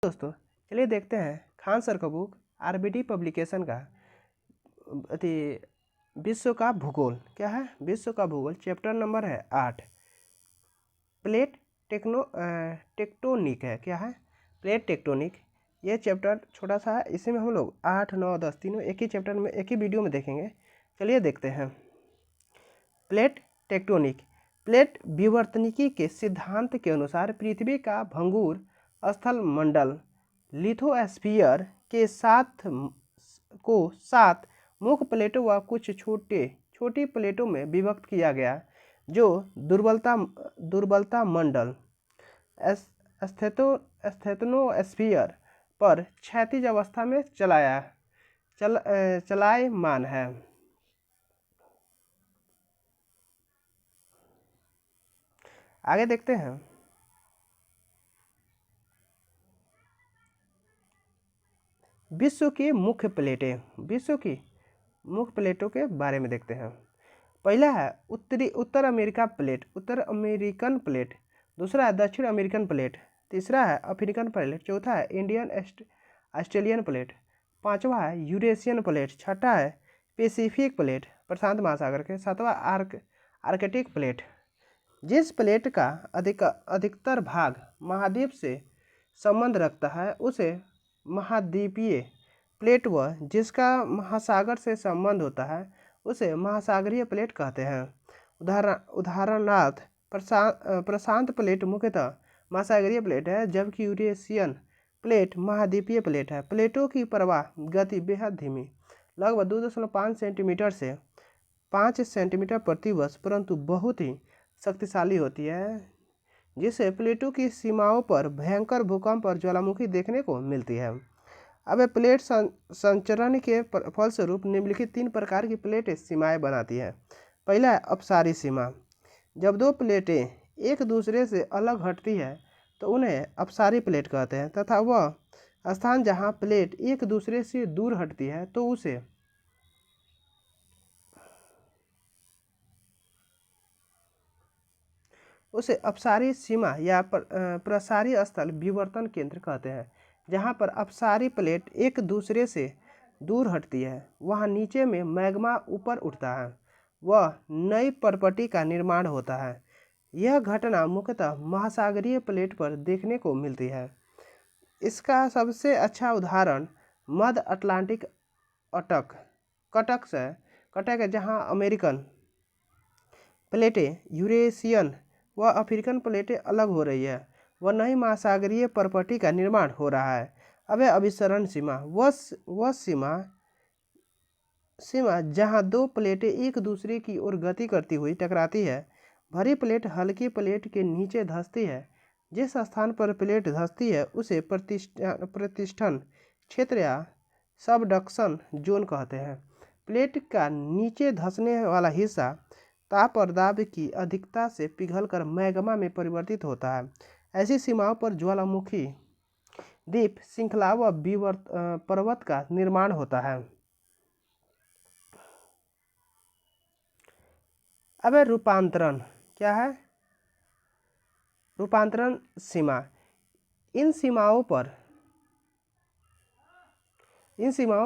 दोस्तों चलिए देखते हैं खान सर का बुक आरबीडी पब्लिकेशन का अति विश्व का भूगोल। क्या है? विश्व का भूगोल। चैप्टर नंबर है 8। प्लेट टेक्टोनिक है। क्या है? Plate tectonic. ये चैप्टर छोटा सा है, इसी में हम लोग 8, 9, 10 तीनों एक ही चैप्टर में एक ही वीडियो में देखेंगे। चलिए देखते हैं। Plate tectonic. प्लेट विवर्तनिकी के सिद्धांत के अनुसार पृथ्वी का भंगुर स्थल मंडल लिथोस्फीयर के साथ मुख्य प्लेटों व कुछ छोटी प्लेटों में विभक्त किया गया, जो दुर्बलता मंडल स्थेनोस्फीयर पर क्षैतिज अवस्था में चलायमान है। आगे देखते हैं। विश्व की मुख्य प्लेटों के बारे में देखते हैं। पहला है उत्तर अमेरिकन प्लेट। दूसरा है दक्षिण अमेरिकन प्लेट। तीसरा है अफ्रीकन प्लेट। चौथा है इंडियन ऑस्ट्रेलियन प्लेट। पांचवा है यूरेशियन प्लेट। छठा है पैसिफिक प्लेट प्रशांत महासागर के। सातवां आर्कटिक प्लेट। जिस प्लेट का अधिकतर भाग महाद्वीप से संबंध रखता है उसे महाद्वीपीय प्लेट व जिसका महासागर से संबंध होता है उसे महासागरीय प्लेट कहते हैं। उदाहरणार्थ प्रशांत प्लेट मुख्यतः महासागरीय प्लेट है, जबकि यूरेशियन प्लेट महाद्वीपीय प्लेट है। प्लेटों की प्रवाह गति बेहद धीमी, लगभग 2.5 सेंटीमीटर से 5 सेंटीमीटर प्रति वर्ष, परंतु बहुत ही शक्तिशाली होती है, जिससे प्लेटों की सीमाओं पर भयंकर भूकंप और ज्वालामुखी देखने को मिलती है। अब प्लेट संचरण के फलस्वरूप निम्नलिखित 3 प्रकार की प्लेट सीमाएं बनाती है। पहला है अपसारी सीमा। जब दो प्लेटें एक दूसरे से अलग हटती है तो उन्हें अपसारी प्लेट कहते हैं, तथा वह स्थान जहां प्लेट एक दूसरे से दूर हटती है तो उसे अपसारी सीमा या प्रसारी स्थल विवर्तन केंद्र कहते हैं। जहां पर अपसारी प्लेट एक दूसरे से दूर हटती है वहां नीचे में मैग्मा ऊपर उठता है, वह नई परपटी का निर्माण होता है। यह घटना मुख्यतः महासागरीय प्लेट पर देखने को मिलती है। इसका सबसे अच्छा उदाहरण मध्य अटलांटिक कटक है, जहां अमेरिकन प्लेटें यूरेशियन व अफ्रीकन प्लेटें अलग हो रही है, वह नई महासागरीय परपटी का निर्माण हो रहा है। अब है अभिसरण सीमा। वह सीमा जहां दो प्लेटें एक दूसरे की ओर गति करती हुई टकराती है। भरी प्लेट हल्की प्लेट के नीचे धंसती है। जिस स्थान पर प्लेट धंसती है उसे प्रतिष्ठन क्षेत्र या सबडक्शन जोन कहते हैं। प्लेट का नीचे धंसने वाला हिस्सा ताप और दाब की अधिकता से पिघलकर मैग्मा में परिवर्तित होता है। ऐसी सीमाओं पर ज्वालामुखी द्वीप श्रृंखला व पर्वत का निर्माण होता है। अब रूपांतरण। क्या है? रूपांतरण सीमा। इन सीमाओं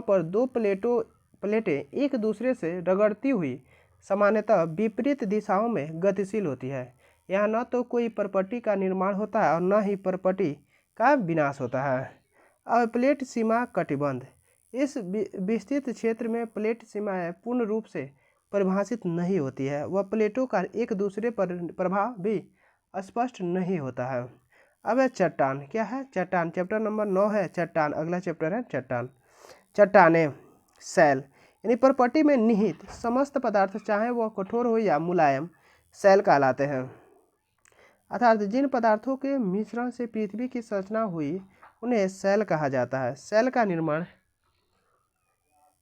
पर दो प्लेटें एक दूसरे से रगड़ती हुई सामान्यतः विपरीत दिशाओं में गतिशील होती है। यहाँ न तो कोई परपटी का निर्माण होता है और न ही परपटी का विनाश होता है। अब प्लेट सीमा कटिबंध। इस विस्तृत क्षेत्र में प्लेट सीमाएं पूर्ण रूप से परिभाषित नहीं होती है, वह प्लेटों का एक दूसरे पर प्रभाव भी स्पष्ट नहीं होता है। अब है चट्टान। क्या है? चट्टान। चैप्टर नंबर 9 है चट्टान। अगला चैप्टर है चट्टान। चट्टानें शैल यानी प्रॉपर्टी में निहित समस्त पदार्थ, चाहे वह कठोर हो या मुलायम, शैल कहलाते हैं। अर्थात जिन पदार्थों के मिश्रण से पृथ्वी की संरचना हुई उन्हें शैल कहा जाता है। शैल का निर्माण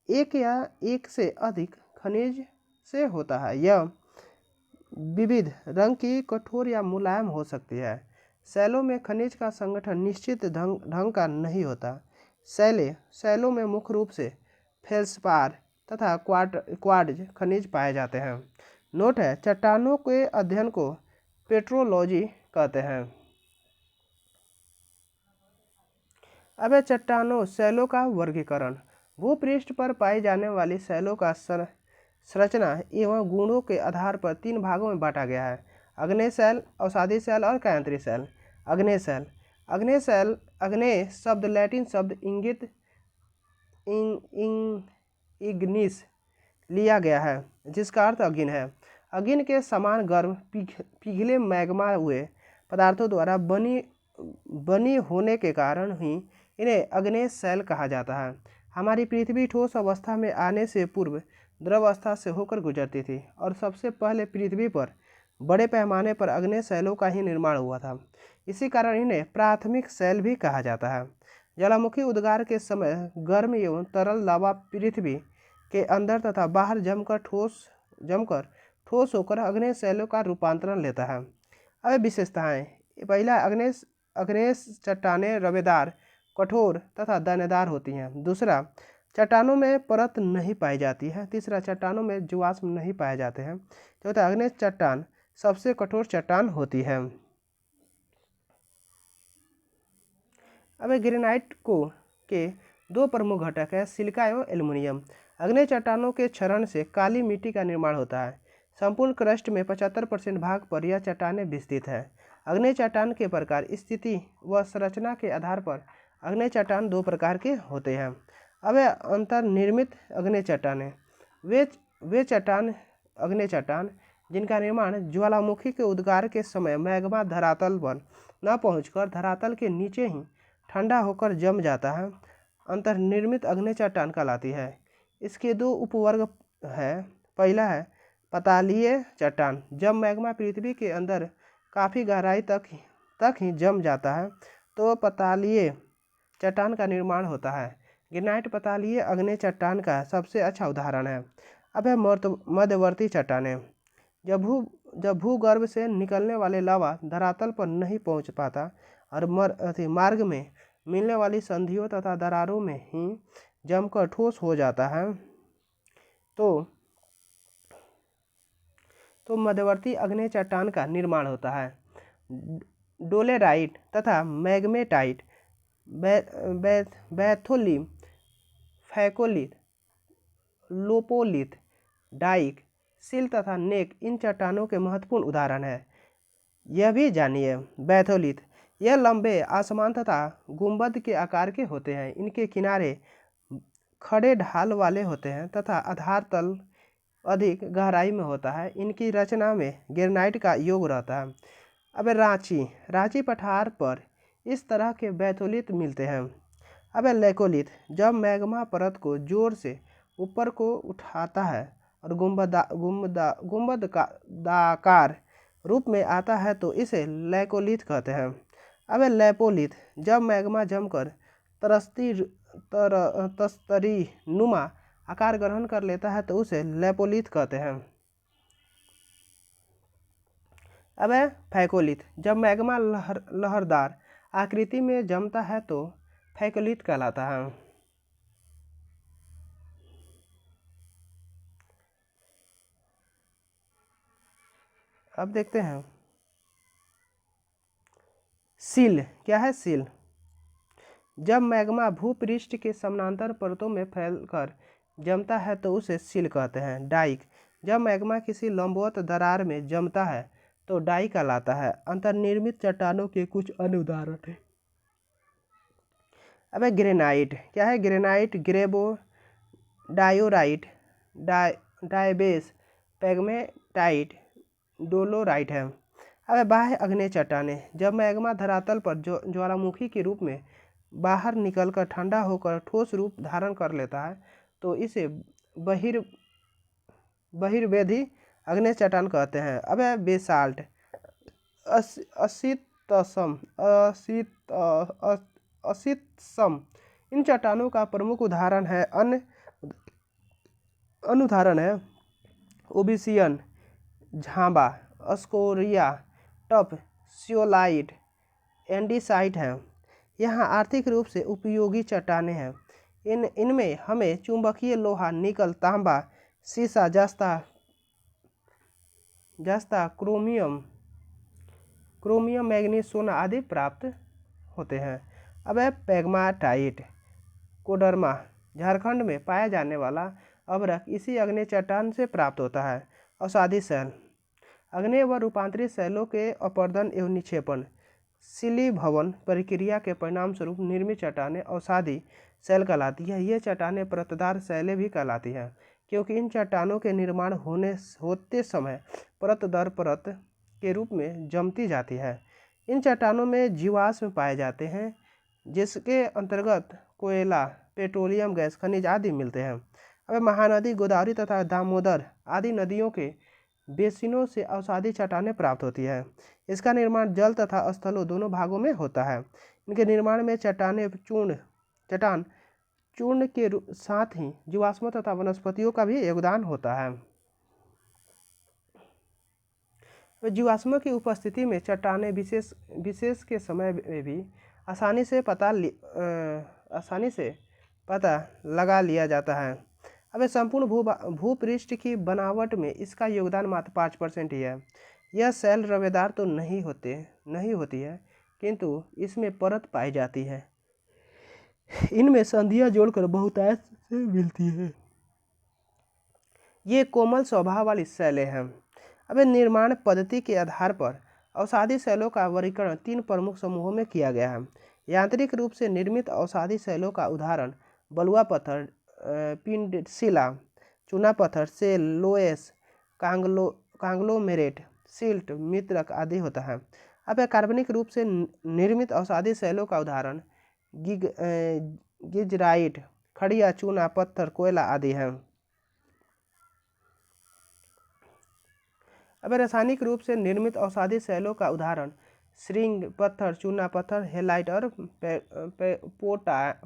एक या एक से अधिक खनिज से होता है। यह विविध रंग की, कठोर या मुलायम हो सकती है। शैलों में खनिज का संगठन निश्चित ढंग का नहीं होता। शैलों में मुख्य रूप से फेल्सपार तथा क्वार्ट्ज खनिज पाए जाते हैं। नोट है, चट्टानों के अध्ययन को पेट्रोलॉजी कहते हैं। अब चट्टानों शैलों का वर्गीकरण। भूपृष्ठ पर पाई जाने वाली शैलों का संरचना एवं गुणों के आधार पर 3 भागों में बांटा गया है: आग्नेय शैल, अवसादी शैल और कायांतरी शैल। आग्नेय शैल। आग्नेय शैल, आग्नेय शब्द लैटिन शब्द इंगित इग्निस लिया गया है, जिसका अर्थ अग्नि है। अग्नि के समान गर्म पिघले मैग्मा हुए पदार्थों द्वारा बनी होने के कारण ही इन्हें आग्नेय शैल कहा जाता है। हमारी पृथ्वी ठोस अवस्था में आने से पूर्व द्रव अवस्था से होकर गुजरती थी और सबसे पहले पृथ्वी पर बड़े पैमाने पर आग्नेय शैलों का ही निर्माण हुआ था। इसी कारण इन्हें प्राथमिक शैल भी कहा जाता है। ज्वालामुखी उद्गार के समय गर्म एवं तरल लावा पृथ्वी के अंदर तथा बाहर जमकर ठोस होकर आग्नेय शैलों का रूपांतरण लेता है। अब विशेषताएं। पहला, आग्नेय चट्टानें रवेदार, कठोर तथा दानेदार होती हैं। दूसरा, चट्टानों में परत नहीं पाई जाती है। तीसरा, चट्टानों में जीवाश्म नहीं पाए जाते हैं। चौथा, आग्नेय चट्टान सबसे कठोर चट्टान होती है। अब ग्रेनाइट के 2 प्रमुख घटक है, सिलिका एवं एल्युमिनियम। आग्नेय चट्टानों के क्षरण से काली मिट्टी का निर्माण होता है। संपूर्ण क्रस्ट में 75% भाग पर यह चट्टानें विस्तृत है। आग्नेय चट्टान के प्रकार, स्थिति व संरचना के आधार पर आग्नेय चट्टान 2 प्रकार के होते हैं। अब अंतर्निर्मित आग्नेय चट्टानें। वे चट्टान आग्नेय चट्टान जिनका निर्माण ज्वालामुखी के उद्गार के समय मैग्मा धरातल पर न पहुंचकर धरातल के नीचे ही ठंडा होकर जम जाता है, अंतर्निर्मित आग्नेय चट्टान कहलाती है। इसके 2 उपवर्ग है। पहला है पतालीय चट्टान। जब मैग्मा पृथ्वी के अंदर काफ़ी गहराई तक ही जम जाता है तो पतालीय चट्टान का निर्माण होता है। ग्रेनाइट पतालीय आग्नेय चट्टान का सबसे अच्छा उदाहरण है। अब है मध्यवर्ती चट्टानें। जब भूगर्भ से निकलने वाले लावा धरातल पर नहीं पहुंच पाता और मार्ग में मिलने वाली संधियों तथा दरारों में ही जमकर ठोस हो जाता है तो मध्यवर्ती आग्नेय चट्टान का निर्माण होता है। डोलेराइट तथा मैग्मेटाइट, बैथोलिम, फैकोलिथ, लोपोलिथ, डाइक, सिल तथा नेक इन चट्टानों के महत्वपूर्ण उदाहरण हैं। यह भी जानिए। बैथोलिथ, यह लंबे आसमान तथा गुंबद के आकार के होते हैं। इनके किनारे खड़े ढाल वाले होते हैं तथा आधार तल अधिक गहराई में होता है। इनकी रचना में ग्रेनाइट का योग रहता है। अब रांची पठार पर इस तरह के बैथोलिथ मिलते हैं। अब लेकोलिथ, जब मैग्मा परत को जोर से ऊपर को उठाता है और गुंबदाकार रूप में आता है तो इसे लेकोलिथ कहते हैं। अब लेपोलिथ, जब मैग्मा जमकर तस्तरी नुमा आकार ग्रहण कर लेता है तो उसे लेपोलिथ कहते हैं। अब फैकोलिथ, जब मैग्मा लहरदार आकृति में जमता है तो फैकोलिथ कहलाता है। अब देखते हैं सील। क्या है सील? जब मैग्मा भूपृष्ठ के समानांतर परतों में फैलकर जमता है तो उसे सील कहते हैं। डाइक, जब मैग्मा किसी लंबवत दरार में जमता है तो डाइक कहलाता है। अंतर्निर्मित चट्टानों के कुछ अन्य उदाहरण हैं। अब ग्रेनाइट। क्या है ग्रेनाइट? ग्रेबो, डायोराइट, डायबेस, पैगमेटाइट, डोलोराइट है। अब बाह्य आग्नेय चट्टानें। जब मैग्मा धरातल पर ज्वालामुखी के रूप में बाहर निकलकर ठंडा होकर ठोस रूप धारण कर लेता है तो इसे बहिर्वेधी आग्नेय चट्टान कहते हैं। अब बेसाल्ट, असितसम इन चट्टानों का प्रमुख उदाहरण है। अनुदाहरण है ओबिसियन, झांबा, अस्कोरिया, टफ, सियोलाइट, एंडीसाइट है। यहाँ आर्थिक रूप से उपयोगी चट्टानें हैं। इनमें हमें चुंबकीय लोहा, निकल, तांबा, सीसा, जस्ता, क्रोमियम, मैग्नीज, सोना आदि प्राप्त होते हैं। अब है पेग्माटाइट कोडरमा, झारखंड में पाया जाने वाला अभ्रक इसी आग्नेय चट्टान से प्राप्त होता है। अवसादी शैल, आग्नेय व रूपांतरित शैलों के अपर्दन एवं निक्षेपण शिलीभवन प्रक्रिया के परिणाम स्वरूप निर्मित चट्टानें अवसादी शैल कहलाती है। ये चट्टानें परतदार शैलें भी कहलाती हैं, क्योंकि इन चट्टानों के निर्माण होते समय परत दर परत के रूप में जमती जाती है। इन चट्टानों में जीवाश्म पाए जाते हैं, जिसके अंतर्गत कोयला, पेट्रोलियम गैस, खनिज आदि मिलते हैं। अब महानदी गोदावरी तथा दामोदर आदि नदियों के बेसिनों से अवसादी चट्टानें प्राप्त होती है। इसका निर्माण जल तथा स्थलों दोनों भागों में होता है। इनके निर्माण में चट्टान चूर्ण के साथ ही जीवाश्मों तथा वनस्पतियों का भी योगदान होता है। जीवाश्मों की उपस्थिति में चट्टानें विशेष के समय में भी आसानी से पता लगा लिया जाता है। अब संपूर्ण भूपृष्ठ की बनावट में इसका योगदान मात्र 5% ही है। यह शैल रवेदार तो नहीं होती है, किंतु इसमें परत पाई जाती है। इनमें संधियां जोड़कर बहुतायत से मिलती है। ये कोमल स्वभाव वाली शैलें हैं। अब निर्माण पद्धति के आधार पर अवसादी शैलों का वर्गीकरण 3 प्रमुख समूहों में किया गया है। यांत्रिक रूप से निर्मित अवसादी शैलों का उदाहरण बलुआ पत्थर, पिंडशिला, चूना पत्थर, शेल, लोएस, कांग्लोमेरेट, सिल्ट, मृतक आदि होता है। अब कार्बनिक रूप से निर्मित अवसादी शैलों का उदाहरण गिजराइट, खड़िया, चूना पत्थर, कोयला आदि है। अब रासायनिक रूप से निर्मित अवसादी शैलों का उदाहरण श्रिंग पत्थर, चूना पत्थर, हेलाइट और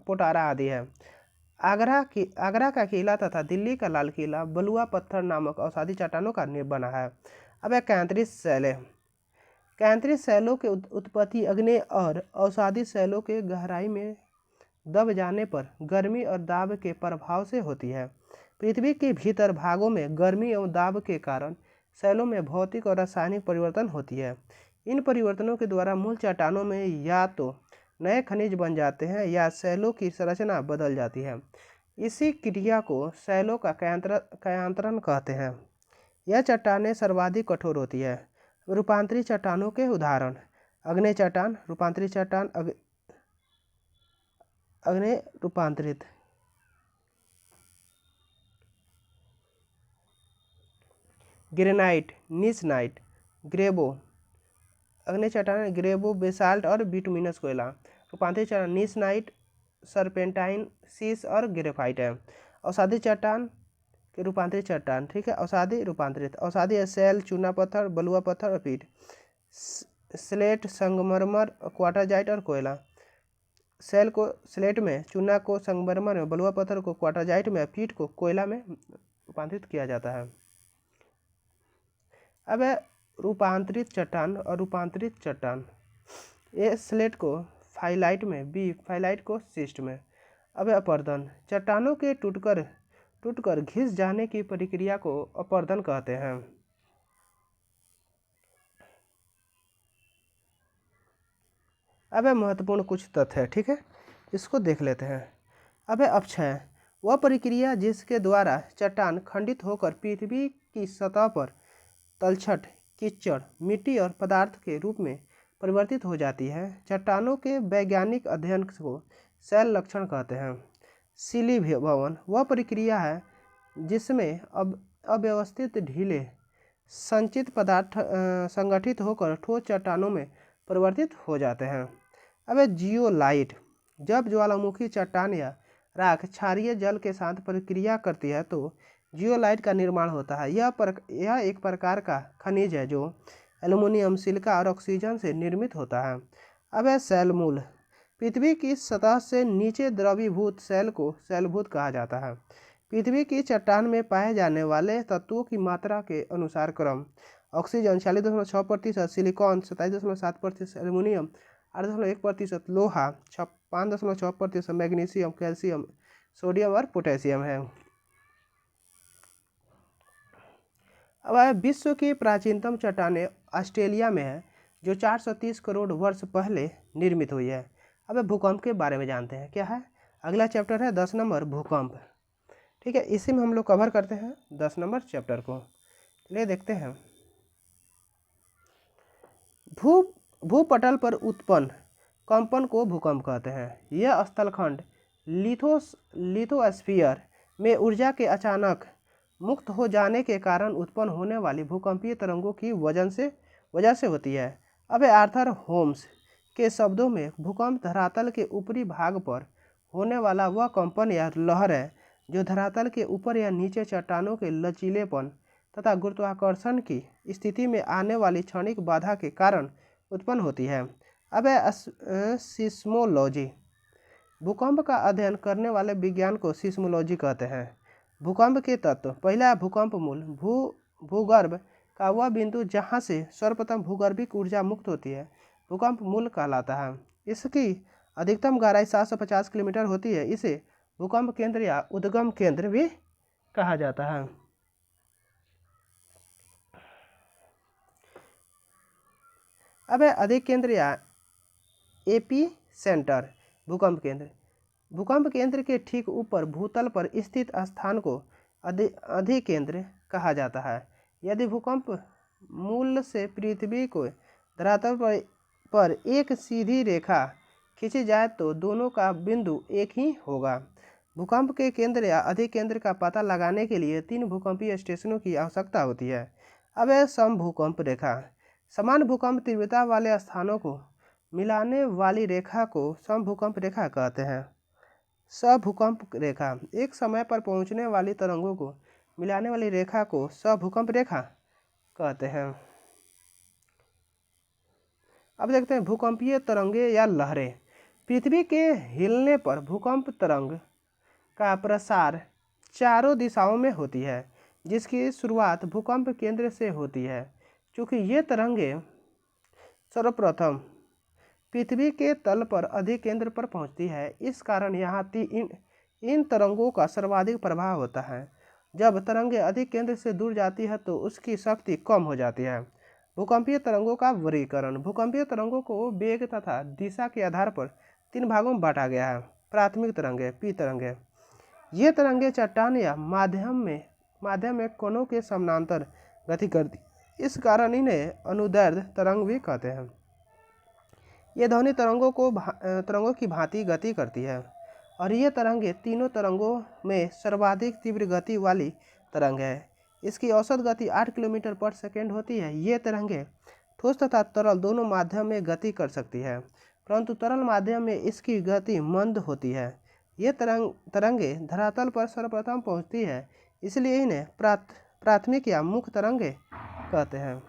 पोटारा आदि है। आगरा का किला तथा दिल्ली का लाल किला बलुआ पत्थर नामक अवसादी चट्टानों का बना है। अब कैंथरीज शैलें, कैंथरीज शैलों की उत्पत्ति आग्नेय और अवसादी शैलों के गहराई में दब जाने पर गर्मी और दाब के प्रभाव से होती है। पृथ्वी के भीतर भागों में गर्मी एवं दाब के कारण शैलों में भौतिक और रासायनिक परिवर्तन होती है। इन परिवर्तनों के द्वारा मूल चट्टानों में या तो नए खनिज बन जाते हैं या शैलों की संरचना बदल जाती है। इसी क्रिया को शैलों का कायांतरण कहते हैं। यह चट्टानें सर्वाधिक कठोर होती है। रूपांतरित चट्टानों के उदाहरण आग्नेय चट्टान, रूपांतरित चट्टान, आग्नेय रूपांतरित, ग्रेनाइट, नीसनाइट, ग्रेबो, आग्नेय चट्टान ग्रेबो, बेसाल्ट और बिटुमिनस कोयला। रूपांतरित चट्टान नीसनाइट, सरपेंटाइन, सीस और ग्रेफाइट है। अवसादी चट्टान के रूपांतरित चट्टान, ठीक है। अवसादी रूपांतरित, अवसादी शैल, चूना पत्थर, बलुआ पत्थर और पीट, स्लेट, संगमरमर, क्वार्टरजाइट और कोयला। शैल को स्लेट में, चूना को संगमरमर में, बलुआ पत्थर को क्वार्टरजाइट में, पीट को कोयला में रूपांतरित किया जाता है। अब रूपांतरित चट्टान और रूपांतरित चट्टान, ए स्लेट को फाइलाइट में, बी फाइलाइट को सिस्ट में। अब अपर्दन, चट्टानों के टूटकर घिस जाने की प्रक्रिया को अपर्दन कहते हैं। अब महत्वपूर्ण कुछ तथ्य है, ठीक है, इसको देख लेते हैं। अब अपक्षय, वह प्रक्रिया जिसके द्वारा चट्टान खंडित होकर पृथ्वी की सतह पर तलछट, कीचड़, मिट्टी और पदार्थ के रूप में परिवर्तित हो जाती है। चट्टानों के वैज्ञानिक अध्ययन को शैल लक्षण कहते हैं। शिलीभवन, वह प्रक्रिया है जिसमें अव्यवस्थित ढीले संचित पदार्थ संगठित होकर ठोस चट्टानों में परिवर्तित हो जाते हैं। अब जियोलाइट, जब ज्वालामुखी चट्टान या राख क्षारीय जल के साथ प्रक्रिया करती है तो जियोलाइट का निर्माण होता है। यह एक प्रकार का खनिज है जो एल्युमिनियम, सिलिका और ऑक्सीजन से निर्मित होता है। अब है शैलमूल, पृथ्वी की सतह से नीचे द्रवीभूत शैल को शैलभूत कहा जाता है। पृथ्वी की चट्टान में पाए जाने वाले तत्वों की मात्रा के अनुसार क्रम: ऑक्सीजन 46.6%, सिलिकॉन 27.7%, एल्युमिनियम 8.1%, लोहा 5.6%, मैग्नीशियम, कैल्शियम, सोडियम और पोटेशियम है। अब विश्व की प्राचीनतम चट्टानें ऑस्ट्रेलिया में है, जो 430 करोड़ वर्ष पहले निर्मित हुई है। अब भूकंप के बारे में जानते हैं, क्या है अगला चैप्टर है 10 नंबर भूकंप। ठीक है, इसी में हम लोग कवर करते हैं 10 नंबर चैप्टर को। चलिए देखते हैं। भू भूपटल पर उत्पन्न कंपन को भूकंप कहते हैं। यह स्थलखंड लिथोस्फीयर में ऊर्जा के अचानक मुक्त हो जाने के कारण उत्पन्न होने वाली भूकंपीय तरंगों की वजह से होती है। अब आर्थर होम्स के शब्दों में भूकंप धरातल के ऊपरी भाग पर होने वाला वह कंपन या लहर है जो धरातल के ऊपर या नीचे चट्टानों के लचीलेपन तथा गुरुत्वाकर्षण की स्थिति में आने वाली क्षणिक बाधा के कारण उत्पन्न होती है। अब सिस्मोलॉजी, भूकंप का अध्ययन करने वाले विज्ञान को सिस्मोलॉजी कहते हैं। भूकंप के तत्व, पहला है भूकंप मूल। भूगर्भ का वह बिंदु जहाँ से सर्वप्रथम भूगर्भिक ऊर्जा मुक्त होती है भूकंप मूल कहलाता है। इसकी अधिकतम गहराई 750 किलोमीटर होती है। इसे भूकंप केंद्र या उद्गम केंद्र भी कहा जाता है। अब अधिक केंद्र या एपी सेंटर, भूकंप केंद्र, भूकंप केंद्र के ठीक ऊपर भूतल पर स्थित स्थान को अधिकेंद्र कहा जाता है। यदि भूकंप मूल से पृथ्वी को धरातल पर एक सीधी रेखा खींची जाए तो दोनों का बिंदु एक ही होगा। भूकंप के केंद्र या अधिकेंद्र का पता लगाने के लिए 3 भूकंपीय स्टेशनों की आवश्यकता होती है। अब है समभूकंप रेखा, समान भूकंप तीव्रता वाले स्थानों को मिलाने वाली रेखा को समभूकंप रेखा कहते हैं। सभूकंप रेखा, एक समय पर पहुंचने वाली तरंगों को मिलाने वाली रेखा को सभूकंप रेखा कहते हैं। अब देखते हैं भूकंपीय तरंगे या लहरें। पृथ्वी के हिलने पर भूकंप तरंग का प्रसार चारों दिशाओं में होती है, जिसकी शुरुआत भूकंप केंद्र से होती है। चूँकि ये तरंगे सर्वप्रथम पृथ्वी के तल पर अधिकेंद्र पर पहुंचती है, इस कारण यहाँ इन तरंगों का सर्वाधिक प्रभाव होता है। जब तरंगे अधिकेंद्र से दूर जाती है तो उसकी शक्ति कम हो जाती है। भूकंपीय तरंगों का वर्गीकरण, भूकंपीय तरंगों को वेग तथा दिशा के आधार पर 3 भागों में बांटा गया है। प्राथमिक तरंगे, पी तरंगे, ये तरंगे चट्टान या माध्यम में कोनों के समानांतर गति करती, इस कारण इन्हें अनुदैर्ध्य तरंग भी कहते हैं। ये ध्वनि तरंगों की भांति गति करती है और ये तरंगे तीनों तरंगों में सर्वाधिक तीव्र गति वाली तरंग है। इसकी औसत गति 8 किलोमीटर पर सेकेंड होती है। ये तरंगे ठोस तथा तरल दोनों माध्यम में गति कर सकती है, परंतु तरल माध्यम में इसकी गति मंद होती है। ये तरंगे धरातल पर सर्वप्रथम पहुंचती है, इसलिए इन्हें प्राथमिक या मुख्य तरंगे कहते हैं।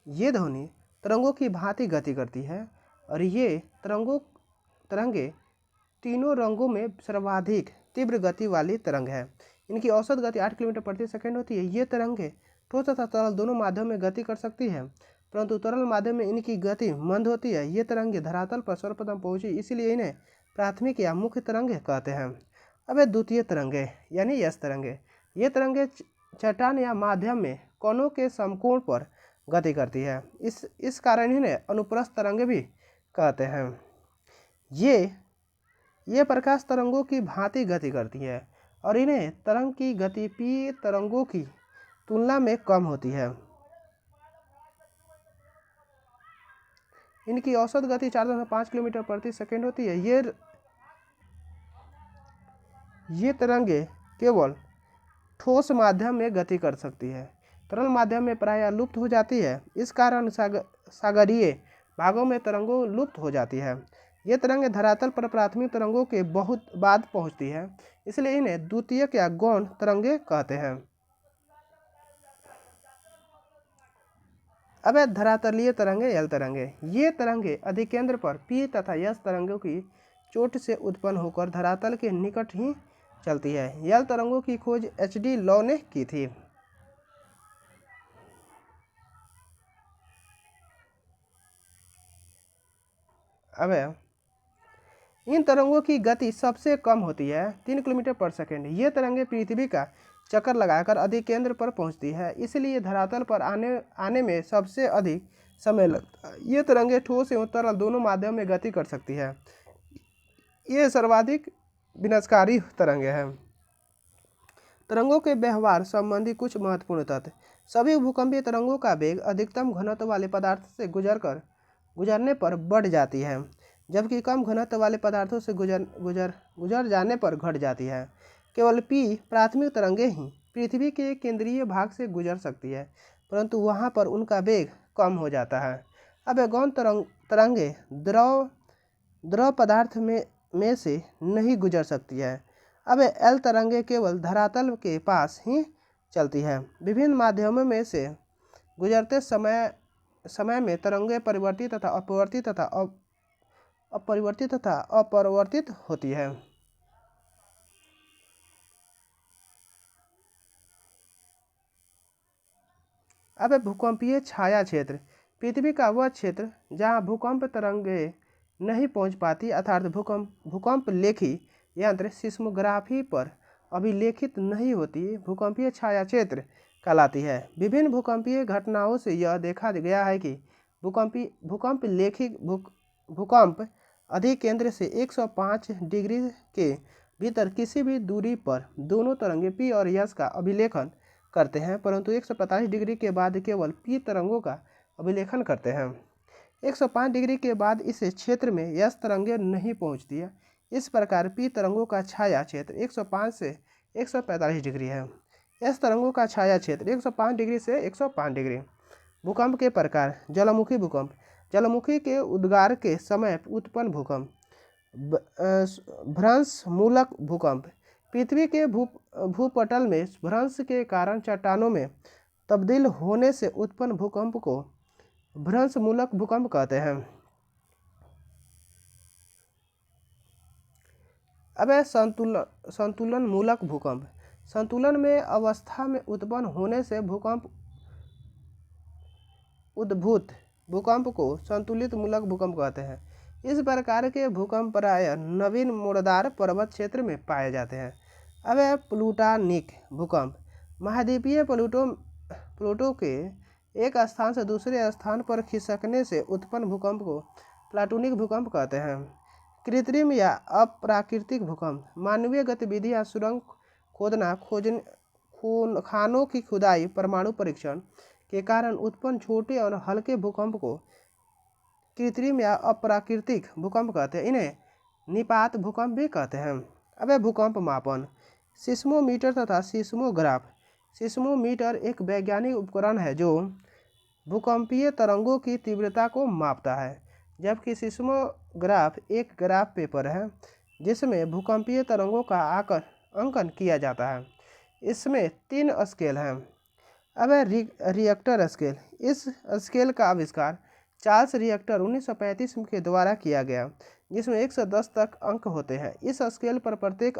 ये ध्वनि तरंगों की भांति गति करती है और ये तरंगे तीनों रंगों में सर्वाधिक तीव्र गति वाली तरंग है। इनकी औसत गति 8 किलोमीटर प्रति सेकंड होती है। ये तरंगे ठोस तथा तरल दोनों माध्यम में गति कर सकती है, परंतु तरल माध्यम में इनकी गति मंद होती है। ये तरंगे धरातल पर सर्वप्रथम पहुंची, इसलिए इन्हें प्राथमिक या मुख्य तरंगे कहते हैं। अब द्वितीय तरंगे यानी यस तरंगे, ये तरंगे चट्टान या माध्यम में कोनों के समकोण पर गति करती है, इस कारण इन्हें अनुप्रस्थ तरंगे भी कहते हैं। ये प्रकाश तरंगों की भांति गति करती है और इन्हें तरंग की गति पी तरंगों की तुलना में कम होती है। इनकी औसत गति 4.5 किलोमीटर प्रति सेकंड होती है। ये तरंगे केवल ठोस माध्यम में गति कर सकती है, तरल माध्यम में प्रायः लुप्त हो जाती है। इस कारण सागरीय भागों में तरंगों लुप्त हो जाती है। ये तरंगें धरातल पर प्राथमिक तरंगों के बहुत बाद पहुंचती है, इसलिए इन्हें द्वितीयक या गौण तरंगे कहते हैं। अब धरातलीय तरंगे, एल तरंगे, ये तरंगे अधिकेंद्र पर पी तथा यस तरंगों की चोट से उत्पन्न होकर धरातल के निकट ही चलती है। यल तरंगों की खोज HD लॉ ने की थी। अब इन तरंगों की गति सबसे कम होती है 3 किलोमीटर पर सेकेंड। ये तरंगे पृथ्वी का चक्कर लगाकर अधिकेंद्र पर पहुंचती है, इसलिए धरातल पर आने में सबसे अधिक समय लगता है। ये तरंगें ठोस एवं तरल दोनों माध्यम में गति कर सकती है। ये सर्वाधिक विनाशकारी तरंगें हैं। तरंगों के व्यवहार संबंधी कुछ महत्वपूर्ण तथ्य। सभी भूकंपीय तरंगों का वेग अधिकतम घनत्व वाले पदार्थ से गुजरने पर बढ़ जाती है, जबकि कम घनत्व वाले पदार्थों से गुजर जाने पर घट जाती है। केवल पी प्राथमिक तरंगें ही पृथ्वी के केंद्रीय भाग से गुजर सकती है, परंतु वहां पर उनका वेग कम हो जाता है। अब गौण तरंगें द्रव पदार्थ में से नहीं गुजर सकती है। अब एल तरंगें केवल धरातल के पास ही चलती है। विभिन्न माध्यमों में से गुजरते समय में तरंगें परिवर्तित तथा अपरिवर्तित होती है। अब भूकंपीय छाया क्षेत्र। पृथ्वी का वह क्षेत्र जहां भूकंप तरंगें नहीं पहुंच पाती, अर्थात भूकंप लेखी यंत्र सिस्मोग्राफी पर अभिलेखित नहीं होती, भूकंपीय छाया क्षेत्र कहलाती है। विभिन्न भूकंपीय घटनाओं से यह देखा गया है कि भूकंप लेखी भूकंप अधिकेंद्र से 105 डिग्री के भीतर किसी भी दूरी पर दोनों तरंगें पी और यस का अभिलेखन करते हैं, परंतु 145 डिग्री के बाद केवल पी तरंगों का अभिलेखन करते हैं। 105 डिग्री के बाद इस क्षेत्र में यस तरंगें नहीं पहुंचती है। इस प्रकार पी तरंगों का छाया क्षेत्र 105 से 145 डिग्री है। एस तरंगों का छाया क्षेत्र 105 डिग्री से 105 डिग्री। भूकंप के प्रकार। ज्वालामुखी भूकंप। ज्वालामुखी के उद्गार के समय उत्पन्न भूकंप। भ्रंश मूलक भूकंप। पृथ्वी के भूपटल में भ्रंश के कारण चट्टानों में तब्दील होने से उत्पन्न भूकंप को भ्रंश मूलक भूकंप कहते हैं। अब संतुलन मूलक भूकंप। संतुलन में अवस्था में उत्पन्न होने से उद्भूत भूकंप को संतुलित मूलक भूकंप कहते हैं। इस प्रकार के भूकंप प्रायः नवीन मोड़दार पर्वत क्षेत्र में पाए जाते हैं। अब प्लूटोनिक भूकंप। महाद्वीपीय प्लूटो के एक स्थान से दूसरे स्थान पर खिसकने से उत्पन्न भूकंप को प्लूटोनिक भूकंप कहते हैं। कृत्रिम या अप्राकृतिक भूकंप। मानवीय गतिविधि या सुरंग खोदना, खानों की खुदाई, परमाणु परीक्षण के कारण उत्पन्न छोटे और हल्के भूकंप को कृत्रिम या अप्राकृतिक भूकंप कहते हैं। इन्हें निपात भूकंप भी कहते हैं। अब भूकंप मापन। सिस्मोमीटर तथा सिस्मोग्राफ। सिस्मोमीटर एक वैज्ञानिक उपकरण है जो भूकंपीय तरंगों की तीव्रता को मापता है, जबकि सिस्मोग्राफ एक ग्राफ पेपर है जिसमें भूकंपीय तरंगों का अंकन किया जाता है। इसमें 3 स्केल हैं। अब रिएक्टर स्केल। इस स्केल का आविष्कार चार्ल्स रिएक्टर 1935 के द्वारा किया गया, जिसमें 1 से 10 तक अंक होते हैं। इस स्केल पर प्रत्येक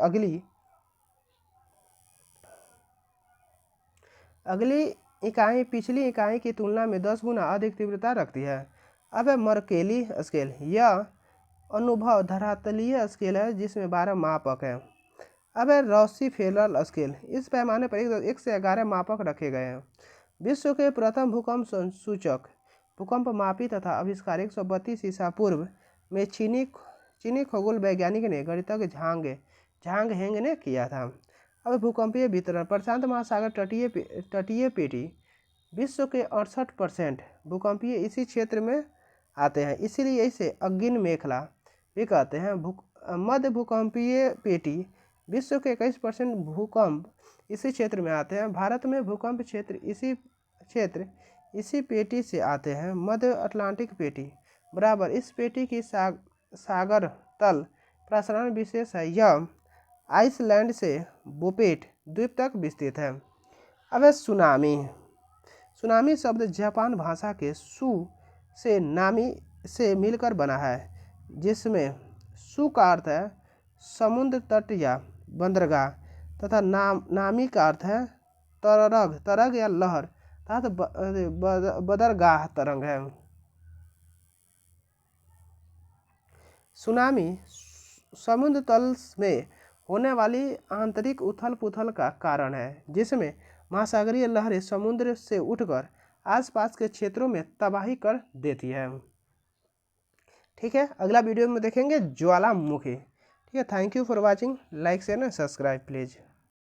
अगली इकाई पिछली इकाई की तुलना में 10 गुना अधिक तीव्रता रखती है। अब मर्केली स्केल। यह अनुभव धरातलीय स्केल है जिसमें 12 मापक हैं। अब रॉसी-फेलर स्केल। इस पैमाने पर 1 से 11 मापक रखे गए हैं। विश्व के प्रथम भूकंप सूचक भूकंप मापी तथा आविष्कार 132 ईसा पूर्व में चीनी खगोल वैज्ञानिक ने गणितज्ञ झांग हेंग ने किया था। अब भूकंपीय वितरण। प्रशांत महासागर तटीय पेटी। विश्व के 68% भूकंपीय इसी क्षेत्र में आते हैं, इसीलिए इसे अग्नि मेखला भी कहते हैं। मध्य भूकंपीय पेटी। विश्व के 21% भूकंप इसी क्षेत्र में आते हैं। भारत में भूकंप क्षेत्र इसी पेटी से आते हैं। मध्य अटलांटिक पेटी बराबर। इस पेटी की सागर तल प्रसारण विशेष है। यह आइसलैंड से बोपेट द्वीप तक विस्तृत है। अब सुनामी। सुनामी शब्द जापान भाषा के सु से नामी से मिलकर बना है, जिसमें सु का अर्थ है समुद्र तट या बंदरगाह तथा नामी का अर्थ है तरंग या लहर तथा बदरगाह तरंग है। सुनामी समुद्र तल में होने वाली आंतरिक उथल पुथल का कारण है, जिसमें महासागरीय लहरें समुद्र से उठकर आसपास के क्षेत्रों में तबाही कर देती है। ठीक है, अगला वीडियो में देखेंगे ज्वालामुखी। ठीक है, thank you for watching, like share and subscribe please.